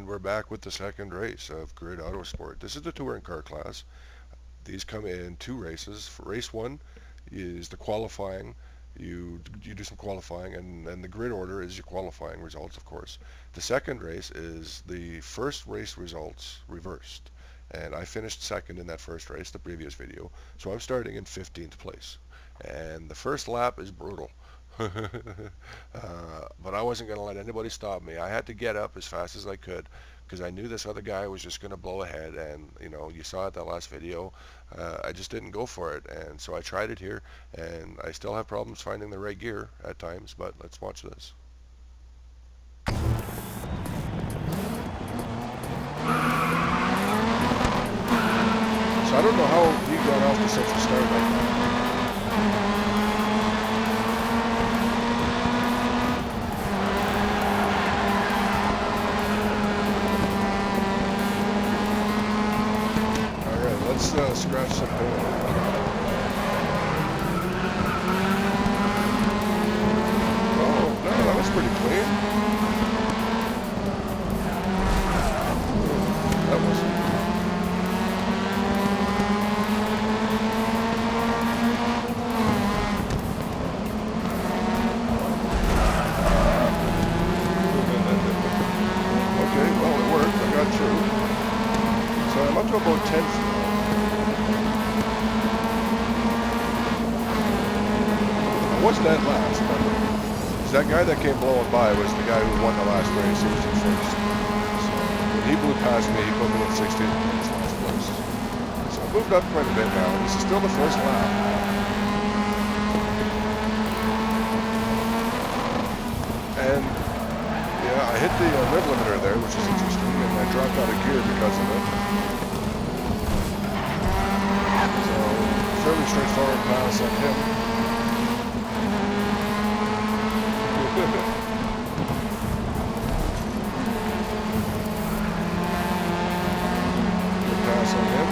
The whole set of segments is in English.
we're back with the second race of Grid Autosport. This is the touring car class. These come in two races. For race one is the qualifying. You do some qualifying, and the grid order is your qualifying results, of course. The second race is the first race results reversed. And I finished second in that first race, the previous video. So I'm starting in 15th place. And the first lap is brutal. But I wasn't going to let anybody stop me. I had to get up as fast as I could because I knew this other guy was just going to blow ahead. And, you know, you saw it that last video. I just didn't go for it. And so I tried it here. And I still have problems finding the right gear at times. But let's watch this. So I don't know how he got off to such a start like that. Let's scratch some paint. Oh, no, that was pretty clean. That was. Okay, well, it worked. I got through. So I'm up to about 10th. Wasn't that last, but that guy that came blowing by was the guy who won the last race. He was in first. So when he blew past me, he put me in 16th last place. So I moved up quite a bit now. This is still the first lap. And yeah, I hit the red limiter there, which is interesting, and I dropped out of gear because of it. So fairly straightforward pass on him. Good pass on him.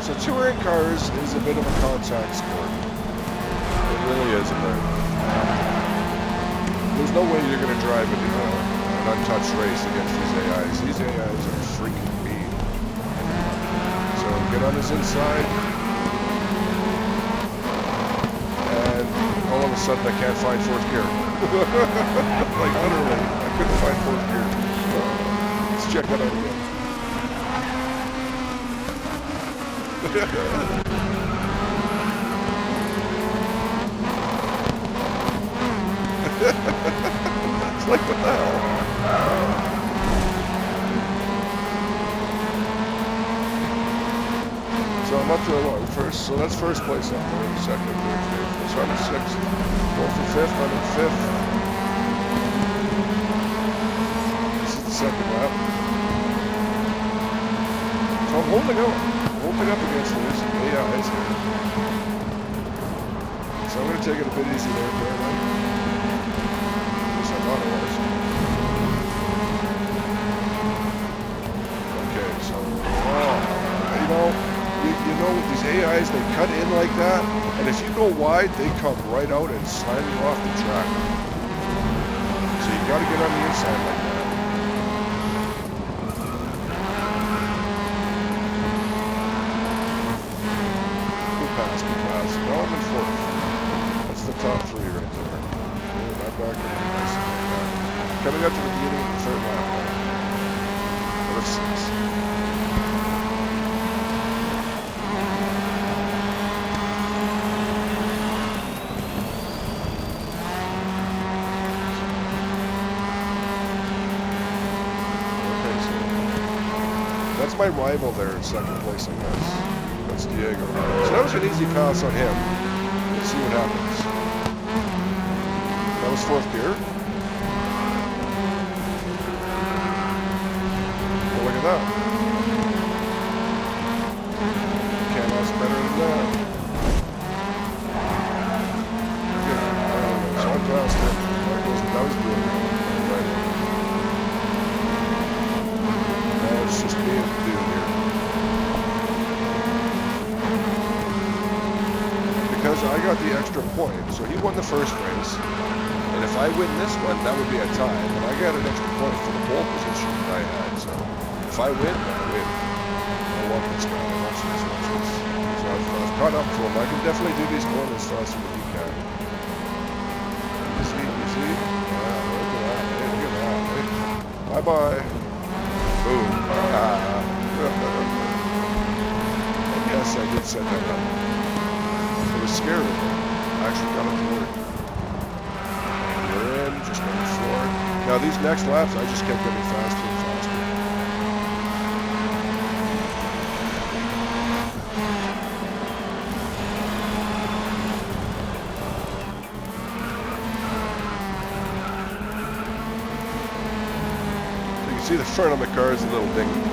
So touring cars is a bit of a contact sport. It really is. There's no way you're going to drive an untouched race against these AIs. These AIs are freaking mean. Get on his inside, and all of a sudden I can't find fourth gear. Like literally, I couldn't find fourth gear. Let's check that out again. It's like, what the hell? So I'm up to first, so that's first place up there, second, third, fourth. So I'm in sixth, fourth and fifth, I'm in fifth. This is the second lap. So I'm holding up against these AIs here. So I'm going to take it a bit easy there, apparently. At least I thought it was. Okay, so, you know, you know, with these AIs, they cut in like that, and if you go wide, they come right out and slam you off the track. So you got to get on the inside like that. Good pass. Now I'm in fourth. That's the top three right there. Not back in. Coming up to the beginning of the third lap. Or six. That's my rival there in second place, I guess. That's Diego. So that was an easy pass on him. Let's see what happens. That was fourth gear. Well, look at that. Can't ask better than that. Yeah, so I passed it. That was good. It's just me and the dude here. Because I got the extra point. So he won the first race. And if I win this one, that would be a tie. But I got an extra point for the pole position that I had. So if I win, then I win. I love this guy. I love these races. So I've caught up to him. I can definitely do these corners faster than he can. You see? Wow, look at that. Hey, look at that. Hey. Bye-bye. Boom. And yes, I did set that up. I was scared of it. I actually got it to work. We're in, just going forward. Now these next laps, I just kept getting faster and faster. You can see the front of the car is a little dingy.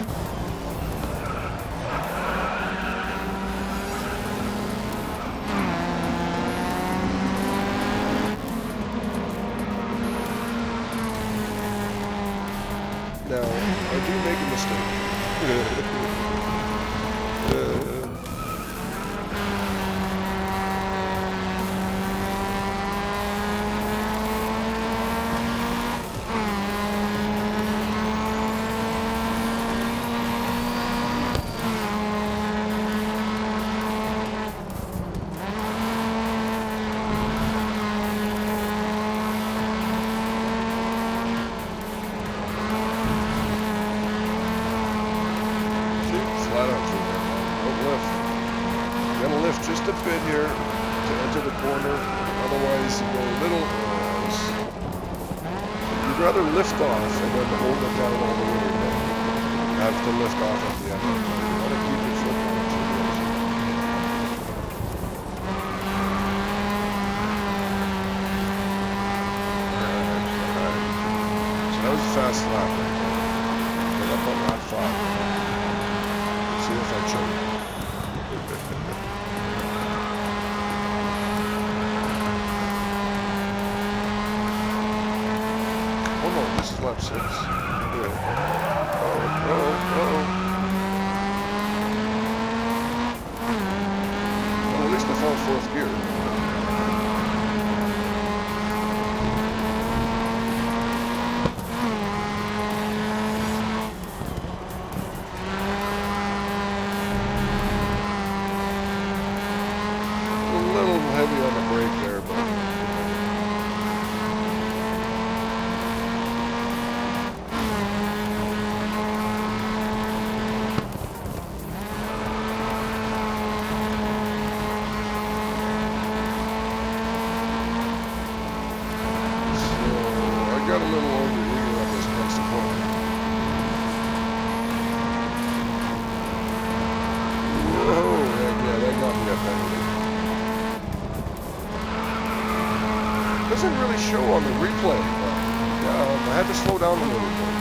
Now, I do make a mistake. Flat out through there. Don't lift. You gotta lift just a bit here to enter the corner. Otherwise, you go a little. You'd rather lift off and then hold it down all the way than have to lift off at the end. You gotta keep your foot on it. Alright. So that was a fast lap. Get up on lap 5. See if I choke. Oh no, this is lap 6. Yeah. Well, at least I found 4th gear. Heavy on the brake there, but so I got a little overeager at this next point. Whoa, yeah, that got me a penalty. Doesn't really show on the replay, but I had to slow down a little bit.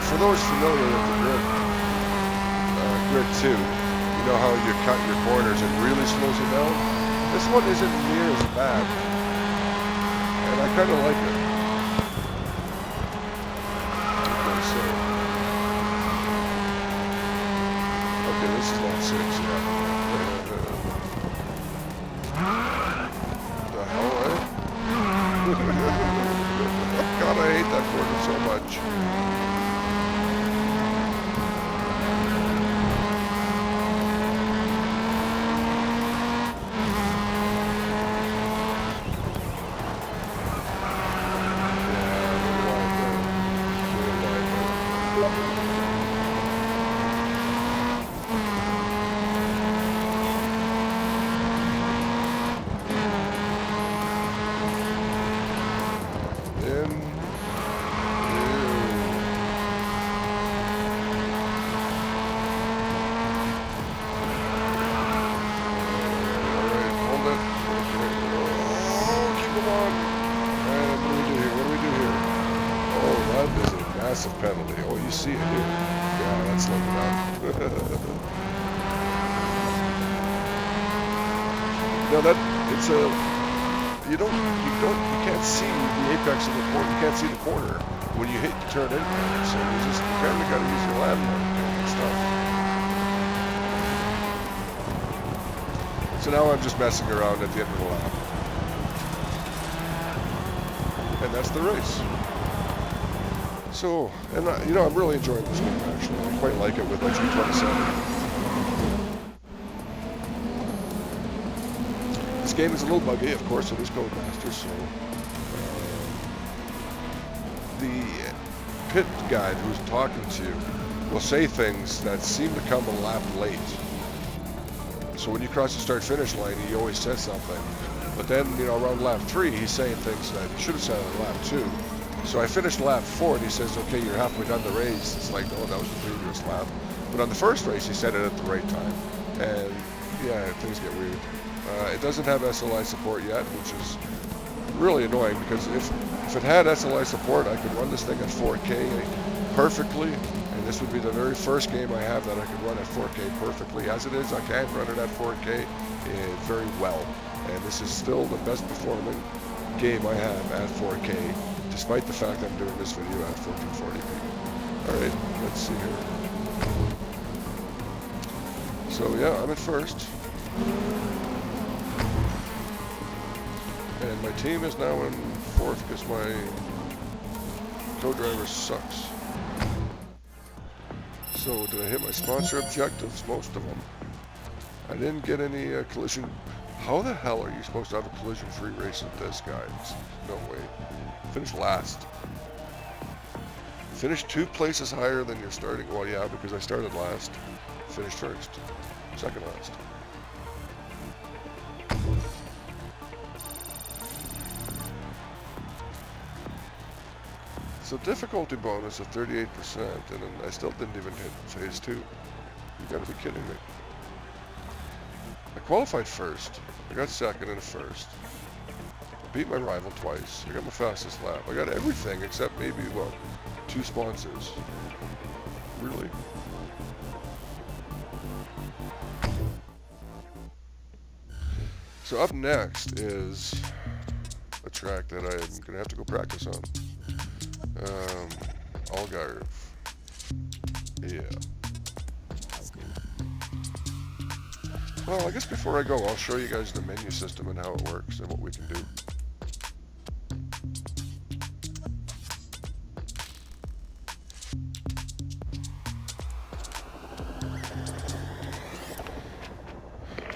For those familiar with the grid 2, you know how you cut your corners, it really slows you down. This one isn't near as bad, and I kind of like it. Okay, this is lap 6, yeah. God, I hate that corner so much. Massive penalty. Oh, you see it here. Yeah, that's looking up. No, that it's a you can't see the apex of the corner. You can't see the corner when you hit the turn in. So you kind of got to use your landmark and stuff. So now I'm just messing around at the end of the lap. And that's the race. So, and you know, I'm really enjoying this game actually. I quite like it with the G27. This game is a little buggy, of course, it is Codemaster, so the pit guide who's talking to you will say things that seem to come a lap late. So when you cross the start-finish line, he always says something. But then, you know, around lap 3, he's saying things that he should have said on lap 2. So I finished lap 4, and he says, okay, you're halfway done the race. It's like, oh, that was the previous lap. But on the first race, he said it at the right time. And, yeah, things get weird. It doesn't have SLI support yet, which is really annoying, because if it had SLI support, I could run this thing at 4K perfectly. And this would be the very first game I have that I could run at 4K perfectly. As it is, I can't run it at 4K very well. And this is still the best performing game I have at 4K, despite the fact I'm doing this video at 1440p. Alright, let's see here. So yeah, I'm at first. And my team is now in fourth because my co-driver sucks. So did I hit my sponsor objectives? Most of them. I didn't get any collision. How the hell are you supposed to have a collision-free race with this guy? No way. Finished last. Finished 2 places higher than you're starting. Well, yeah, because I started last. Finished first. Second last. So difficulty bonus of 38%, and then I still didn't even hit phase 2. You gotta be kidding me. I qualified first. I got second and first. I beat my rival twice. I got my fastest lap. I got everything except maybe, what, 2 sponsors. Really? So up next is a track that I'm gonna have to go practice on. Algarve. Yeah. Well, I guess before I go, I'll show you guys the menu system and how it works and what we can do.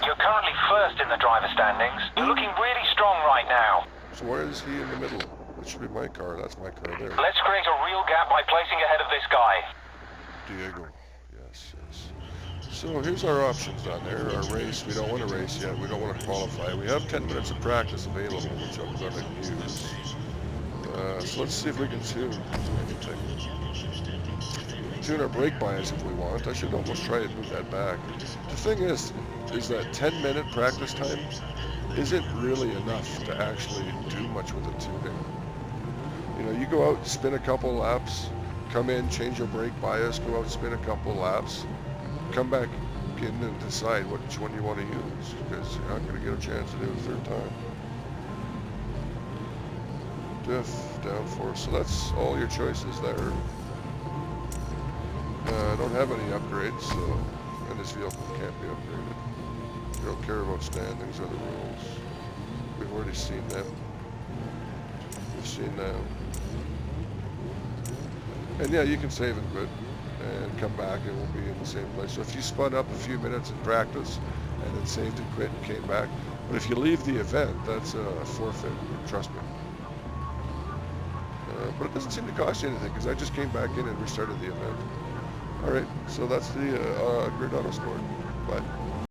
You're currently first in the driver standings. You're looking really strong right now. So why is he in the middle? That should be my car. That's my car there. Let's create a real gap by placing ahead of this guy. Diego. Yes, yes. So here's our options on there. Our race, we don't want to race yet. We don't want to qualify. We have 10 minutes of practice available, which I'm going to use. So let's see if we can tune anything. Tune our brake bias if we want. I should almost try and move that back. The thing is that 10-minute practice time isn't really enough to actually do much with the tuning. You know, you go out, spin a couple laps, come in, change your brake bias, go out, spin a couple laps, come back in and decide which one you want to use, because you're not going to get a chance to do it a third time. Diff, downforce, so that's all your choices there. I don't have any upgrades, so, and this vehicle can't be upgraded. We don't care about standings or the rules. We've already seen them. We've seen them. And yeah, you can save and quit and come back and we'll be in the same place. So if you spun up a few minutes in practice and then saved and quit and came back, but if you leave the event, that's a forfeit, trust me. But it doesn't seem to cost you anything because I just came back in and restarted the event. Alright, so that's the Grid Autosport. Bye.